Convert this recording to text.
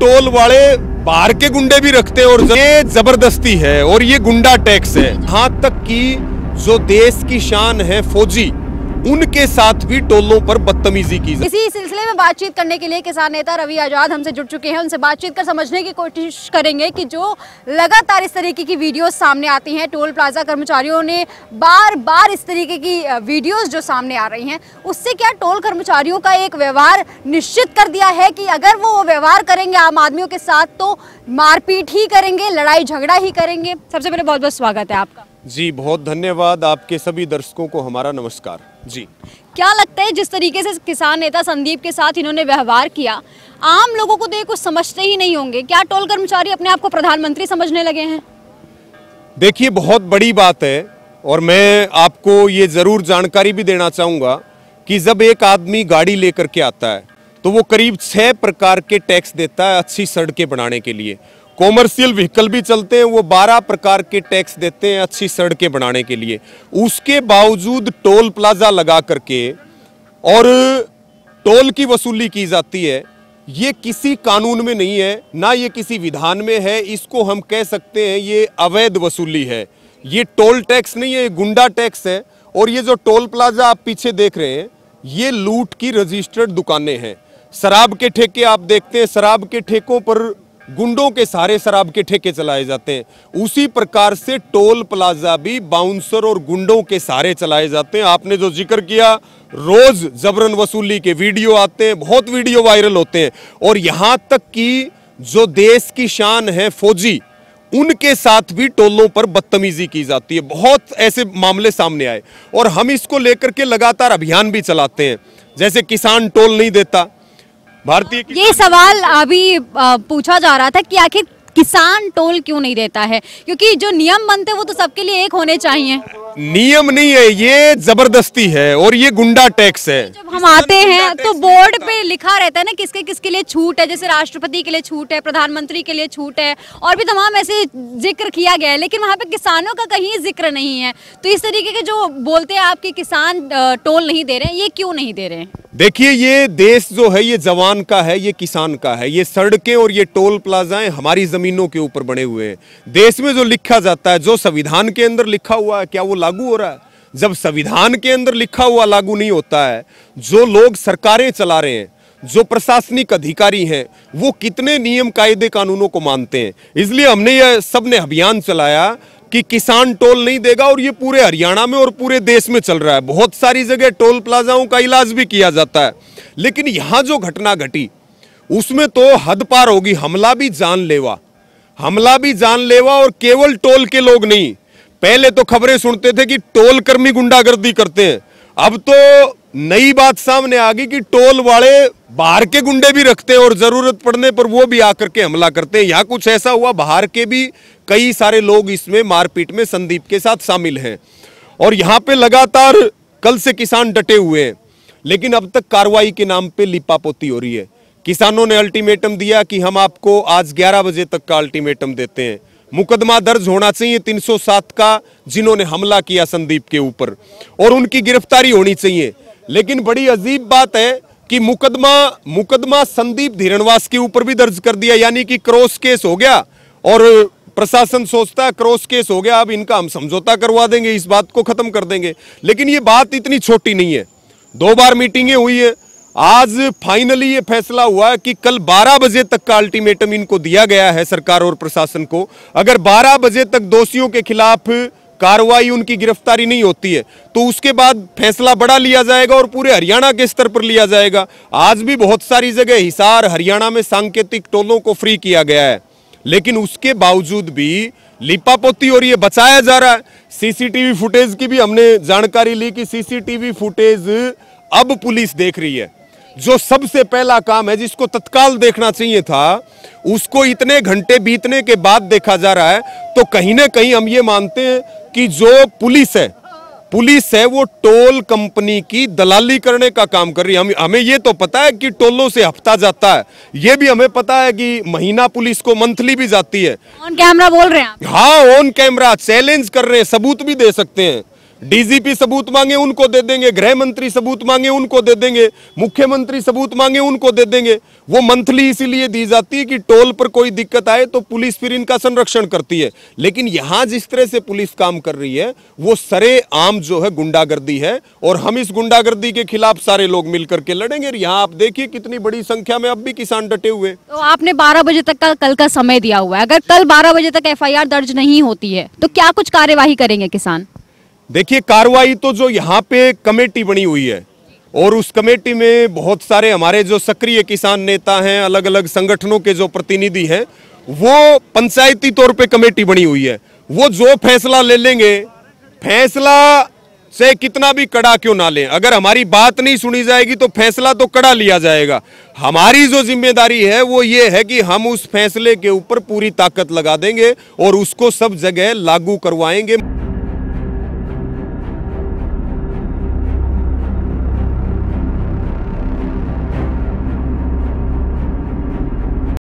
Toll वाले बाहर के गुंडे भी रखते हैं और ये जबरदस्ती है और ये गुंडा टैक्स है। यहाँ तक कि जो देश की शान है फौजी, उनके साथ भी टोलों पर बदतमीजी की जाती है। इसी सिलसिले में बातचीत करने के लिए किसान नेता रवि आजाद हमसे जुड़ चुके हैं। उनसे बातचीत कर समझने की कोशिश करेंगे कि जो लगातार इस तरीके की वीडियोस सामने आती हैं, टोल प्लाजा कर्मचारियों ने बार बार इस तरीके की वीडियोस जो सामने आ रही हैं, उससे क्या टोल कर्मचारियों का एक व्यवहार निश्चित कर दिया है कि अगर वो व्यवहार करेंगे आम आदमियों के साथ तो मारपीट ही करेंगे, लड़ाई झगड़ा ही करेंगे। सबसे पहले बहुत बहुत स्वागत है आपका। जी बहुत धन्यवाद। आपके सभी दर्शकों को हमारा नमस्कार। जी क्या लगता है जिस तरीके से किसान नेता संदीप के साथ इन्होंने व्यवहार किया, आम लोगों को तो ये कुछ समझते ही नहीं होंगे। क्या टोल कर्मचारी अपने आप को प्रधानमंत्री समझने लगे हैं? देखिए बहुत बड़ी बात है और मैं आपको ये जरूर जानकारी भी देना चाहूंगा कि जब एक आदमी गाड़ी लेकर के आता है तो वो करीब 6 प्रकार के टैक्स देता है अच्छी सड़कें बनाने के लिए। कॉमर्शियल व्हीकल भी चलते हैं, वो 12 प्रकार के टैक्स देते हैं अच्छी सड़कें बनाने के लिए। उसके बावजूद टोल प्लाजा लगा करके और टोल की वसूली की जाती है। ये किसी कानून में नहीं है, ना ये किसी विधान में है। इसको हम कह सकते हैं ये अवैध वसूली है। ये टोल टैक्स नहीं है, ये गुंडा टैक्स है। और ये जो टोल प्लाजा आप पीछे देख रहे हैं, ये लूट की रजिस्टर्ड दुकानें हैं। शराब के ठेके आप देखते हैं, शराब के ठेकों पर गुंडों के सारे शराब के ठेके चलाए जाते हैं। उसी प्रकार से टोल प्लाजा भी बाउंसर और गुंडों के सारे चलाए जाते हैं। आपने जो जिक्र किया, रोज जबरन वसूली के वीडियो आते हैं, बहुत वीडियो वायरल होते हैं। और यहाँ तक कि जो देश की शान है फौजी, उनके साथ भी टोलों पर बदतमीजी की जाती है। बहुत ऐसे मामले सामने आए और हम इसको लेकर के लगातार अभियान भी चलाते हैं। जैसे किसान टोल नहीं देता, भारतीय ये सवाल अभी पूछा जा रहा था कि आखिर किसान टोल क्यों नहीं देता है, क्योंकि जो नियम बनते हैं वो तो सबके लिए एक होने चाहिए। नियम नहीं है, ये जबरदस्ती है और ये गुंडा टैक्स है। जब हम आते हैं तो बोर्ड पे लिखा रहता है ना किसके किसके लिए छूट है, जैसे राष्ट्रपति के लिए छूट है, प्रधानमंत्री के लिए छूट है और भी तमाम ऐसे जिक्र किया गया है, लेकिन वहाँ पे किसानों का कहीं जिक्र नहीं है। तो इस तरीके के जो बोलते हैं आपके किसान टोल नहीं दे रहे हैं, ये क्यों नहीं दे रहे हैं? देखिए ये देश जो है ये जवान का है, ये किसान का है। ये सड़कें और ये टोल प्लाजाएं हमारी जमीनों के ऊपर बने हुए हैं। देश में जो लिखा जाता है, जो संविधान के अंदर लिखा हुआ है, क्या वो लागू हो रहा है? जब संविधान के अंदर लिखा हुआ लागू नहीं होता है, जो लोग सरकारें चला रहे हैं, जो प्रशासनिक अधिकारी हैं, वो कितने नियम कायदे कानूनों को मानते हैं? इसलिए हमने यह सबने अभियान चलाया कि किसान टोल नहीं देगा और ये पूरे हरियाणा में और पूरे देश में चल रहा है। बहुत सारी जगह टोल प्लाजाओं का इलाज भी किया जाता है, लेकिन यहां जो घटना घटी उसमें तो हद पार होगी। हमला भी जानलेवा और केवल टोल के लोग नहीं। पहले तो खबरें सुनते थे कि टोल कर्मी गुंडागर्दी करते हैं, अब तो नई बात सामने आ गई कि टोल वाले बाहर के गुंडे भी रखते हैं और जरूरत पड़ने पर वो भी आकर के हमला करते हैं। यहाँ कुछ ऐसा हुआ, बाहर के भी कई सारे लोग इसमें मारपीट में संदीप के साथ शामिल हैं। और यहाँ पे लगातार कल से किसान डटे हुए हैं, लेकिन अब तक कार्रवाई के नाम पे लिपापोती हो रही है। किसानों ने अल्टीमेटम दिया कि हम आपको आज 11 बजे तक का अल्टीमेटम देते हैं। मुकदमा दर्ज होना चाहिए 307 का, जिन्होंने हमला किया संदीप के ऊपर, और उनकी गिरफ्तारी होनी चाहिए। लेकिन बड़ी अजीब बात है कि मुकदमा संदीप धीरणवास के ऊपर भी दर्ज कर दिया, यानी कि क्रॉस केस हो गया। और प्रशासन सोचता है क्रॉस केस हो गया, अब इनका हम समझौता करवा देंगे, इस बात को खत्म कर देंगे। लेकिन ये बात इतनी छोटी नहीं है। 2 बार मीटिंगें हुई है, आज फाइनली ये फैसला हुआ कि कल 12 बजे तक का अल्टीमेटम इनको दिया गया है सरकार और प्रशासन को। अगर 12 बजे तक दोषियों के खिलाफ कार्रवाई, उनकी गिरफ्तारी नहीं होती है तो उसके बाद फैसला बड़ा लिया जाएगा और पूरे हरियाणा के स्तर पर लिया जाएगा। आज भी बहुत सारी जगह हिसार हरियाणा में सांकेतिक टोलों को फ्री किया गया है, लेकिन उसके बावजूद भी लिपापोती और ये बचाया जा रहा है। सीसीटीवी फुटेज की भी हमने जानकारी ली कि सीसीटीवी फुटेज अब पुलिस देख रही है। जो सबसे पहला काम है, जिसको तत्काल देखना चाहिए था, उसको इतने घंटे बीतने के बाद देखा जा रहा है। तो कहीं ना कहीं हम ये मानते हैं कि जो पुलिस है वो टोल कंपनी की दलाली करने का काम कर रही है। हमें ये तो पता है कि टोलों से हफ्ता जाता है, ये भी हमें पता है कि महीना पुलिस को मंथली भी जाती है। ऑन कैमरा बोल रहे हैं आप? हाँ, ऑन कैमरा चैलेंज कर रहे हैं, सबूत भी दे सकते हैं। डीजीपी सबूत मांगे उनको दे देंगे, गृह मंत्री सबूत मांगे उनको दे देंगे, मुख्यमंत्री सबूत मांगे उनको दे देंगे। वो मंथली इसीलिए दी जाती है कि टोल पर कोई दिक्कत आए तो पुलिस फिर इनका संरक्षण करती है। लेकिन यहां जिस तरह से पुलिस काम कर रही है वो सरेआम जो है गुंडागर्दी है, और हम इस गुंडागर्दी के खिलाफ सारे लोग मिलकर के लड़ेंगे। यहाँ आप देखिए कितनी बड़ी संख्या में अब भी किसान डटे हुए। तो आपने 12 बजे तक का कल का समय दिया हुआ है, अगर कल 12 बजे तक एफआईआर दर्ज नहीं होती है तो क्या कुछ कार्यवाही करेंगे किसान? देखिए, कार्रवाई तो जो यहाँ पे कमेटी बनी हुई है और उस कमेटी में बहुत सारे हमारे जो सक्रिय किसान नेता हैं, अलग अलग संगठनों के जो प्रतिनिधि हैं, वो पंचायती तौर पे कमेटी बनी हुई है। वो जो फैसला ले लेंगे, फैसला से कितना भी कड़ा क्यों ना लें, अगर हमारी बात नहीं सुनी जाएगी तो फैसला तो कड़ा लिया जाएगा। हमारी जो जिम्मेदारी है वो ये है कि हम उस फैसले के ऊपर पूरी ताकत लगा देंगे और उसको सब जगह लागू करवाएंगे।